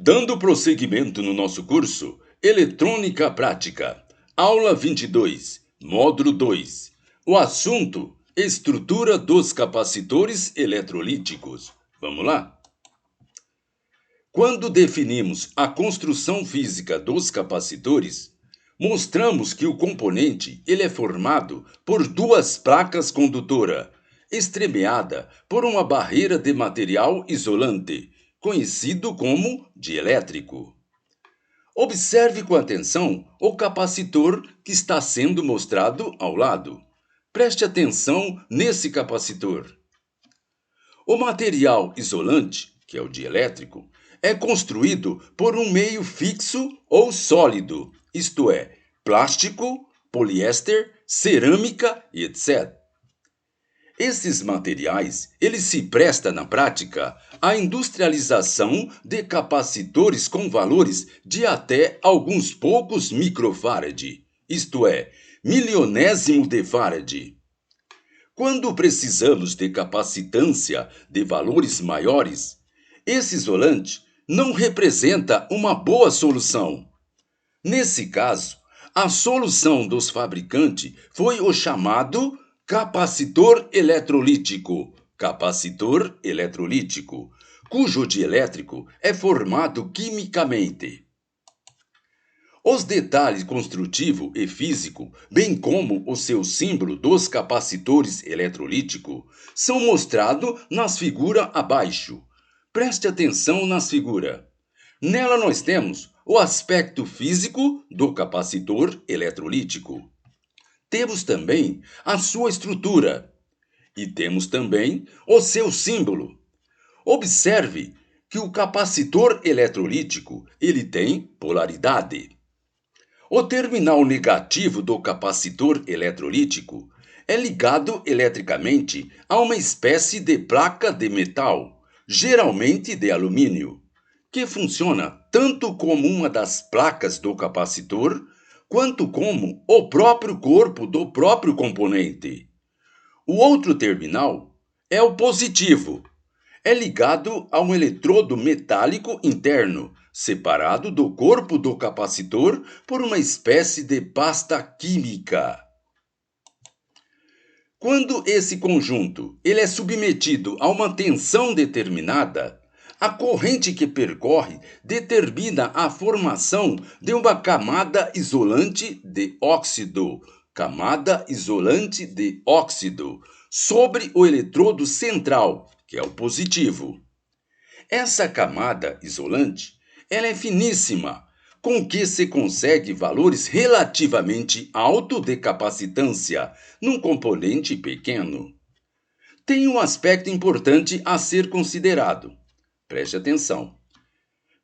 Dando prosseguimento no nosso curso Eletrônica Prática, aula 22, módulo 2. O assunto: estrutura dos capacitores eletrolíticos. Vamos lá? Quando definimos a construção física dos capacitores, mostramos que o componente ele é formado por duas placas condutoras, estremeada por uma barreira de material isolante, conhecido como dielétrico. Observe com atenção o capacitor que está sendo mostrado ao lado. Preste atenção nesse capacitor. O material isolante, que é o dielétrico, é construído por um meio fixo ou sólido, isto é, plástico, poliéster, cerâmica e etc. Esses materiais, eles se prestam na prática à industrialização de capacitores com valores de até alguns poucos microfarad, isto é, milionésimo de farad. Quando precisamos de capacitância de valores maiores, esse isolante não representa uma boa solução. Nesse caso, a solução dos fabricantes foi o chamado capacitor eletrolítico, cujo dielétrico é formado quimicamente. Os detalhes construtivo e físico, bem como o seu símbolo dos capacitores eletrolíticos, são mostrados nas figuras abaixo. Preste atenção nas figuras. Nela nós temos o aspecto físico do capacitor eletrolítico. Temos também a sua estrutura e temos também o seu símbolo. Observe que o capacitor eletrolítico ele tem polaridade. O terminal negativo do capacitor eletrolítico é ligado eletricamente a uma espécie de placa de metal, geralmente de alumínio, que funciona tanto como uma das placas do capacitor, quanto como o próprio corpo do próprio componente. O outro terminal é o positivo. É ligado a um eletrodo metálico interno, separado do corpo do capacitor por uma espécie de pasta química. Quando esse conjunto ele é submetido a uma tensão determinada, a corrente que percorre determina a formação de uma camada isolante de óxido, sobre o eletrodo central, que é o positivo. Essa camada isolante, ela é finíssima, com que se consegue valores relativamente altos de capacitância num componente pequeno. Tem um aspecto importante a ser considerado. Preste atenção.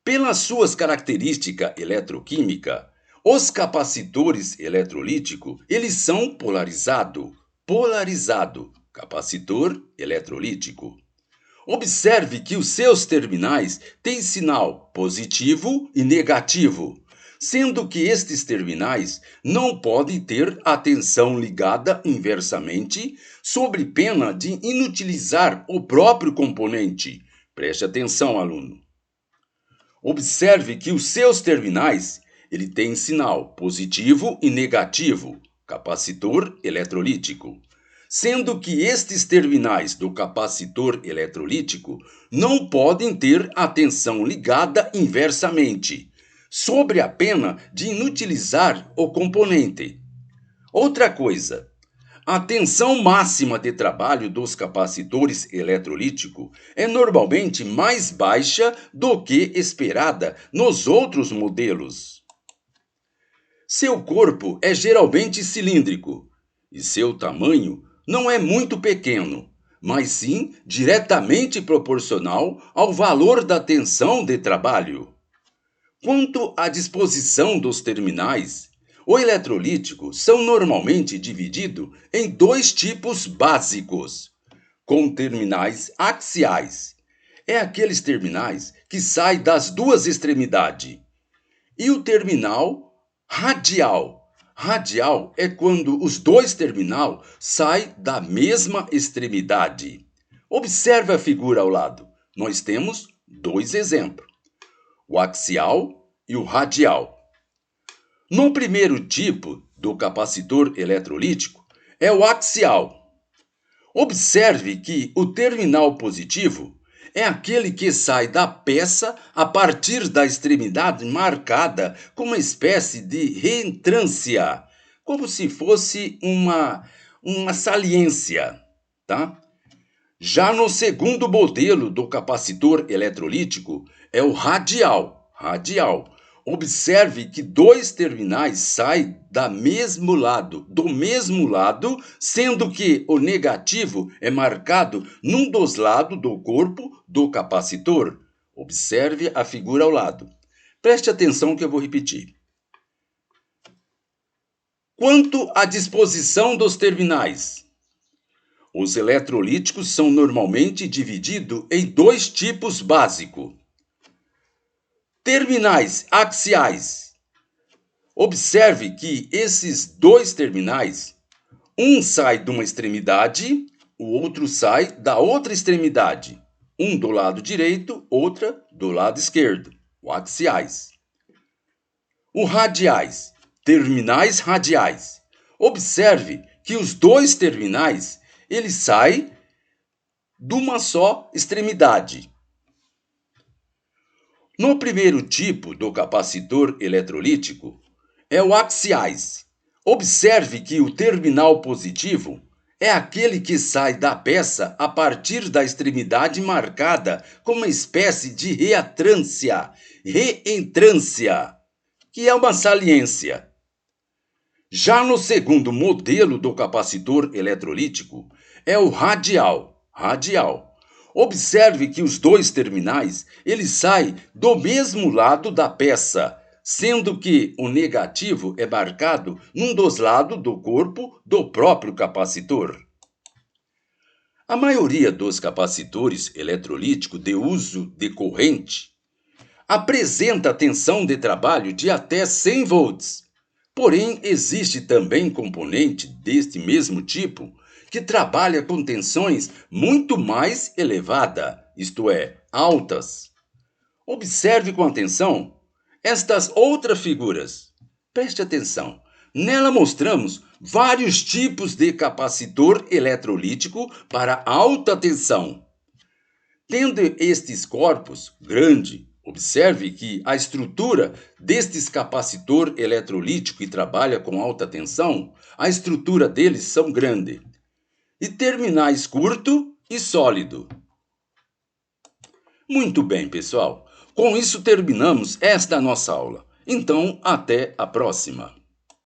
Pelas suas características eletroquímicas, os capacitores eletrolíticos, eles são polarizados, capacitor eletrolítico. Observe que os seus terminais têm sinal positivo e negativo, sendo que estes terminais não podem ter a tensão ligada inversamente, sob pena de inutilizar o próprio componente. Preste atenção, aluno. Observe que os seus terminais ele tem sinal positivo e negativo, capacitor eletrolítico, sendo que estes terminais do capacitor eletrolítico não podem ter a tensão ligada inversamente, sob a pena de inutilizar o componente. Outra coisa, a tensão máxima de trabalho dos capacitores eletrolíticos é normalmente mais baixa do que esperada nos outros modelos. Seu corpo é geralmente cilíndrico e seu tamanho não é muito pequeno, mas sim diretamente proporcional ao valor da tensão de trabalho. Quanto à disposição dos terminais, o eletrolítico são normalmente divididos em dois tipos básicos, com terminais axiais. É aqueles terminais que saem das duas extremidades. E o terminal radial. Radial é quando os dois terminais saem da mesma extremidade. Observe a figura ao lado. Nós temos dois exemplos. o axial e o radial. No primeiro tipo do capacitor eletrolítico é o axial. Observe que o terminal positivo é aquele que sai da peça a partir da extremidade marcada com uma espécie de reentrância, como se fosse uma saliência, tá? Já no segundo modelo do capacitor eletrolítico é o radial. Observe que dois terminais saem do mesmo lado, sendo que o negativo é marcado num dos lados do corpo do capacitor. Observe a figura ao lado. Preste atenção que eu vou repetir. Quanto à disposição dos terminais, os eletrolíticos são normalmente divididos em dois tipos básicos. Terminais axiais. Observe que esses dois terminais, um sai de uma extremidade, o outro sai da outra extremidade. Um do lado direito, outra do lado esquerdo. O axiais. O radiais. Terminais radiais. Observe que os dois terminais, eles saem de uma só extremidade. No primeiro tipo do capacitor eletrolítico é o axiais. Observe que o terminal positivo é aquele que sai da peça a partir da extremidade marcada com uma espécie de reentrância, que é uma saliência. Já no segundo modelo do capacitor eletrolítico é o radial. Observe que os dois terminais, eles saem do mesmo lado da peça, sendo que o negativo é marcado num dos lados do corpo do próprio capacitor. A maioria dos capacitores eletrolíticos de uso de corrente apresenta tensão de trabalho de até 100 volts. Porém, existe também componente deste mesmo tipo que trabalha com tensões muito mais elevadas, isto é, altas. Observe com atenção estas outras figuras. Preste atenção. Nela mostramos vários tipos de capacitor eletrolítico para alta tensão. Tendo estes corpos grande, observe que a estrutura destes capacitor eletrolítico que trabalha com alta tensão, a estrutura deles são grande. E terminais curto e sólido. Muito bem, pessoal. Com isso terminamos esta nossa aula. Então, até a próxima.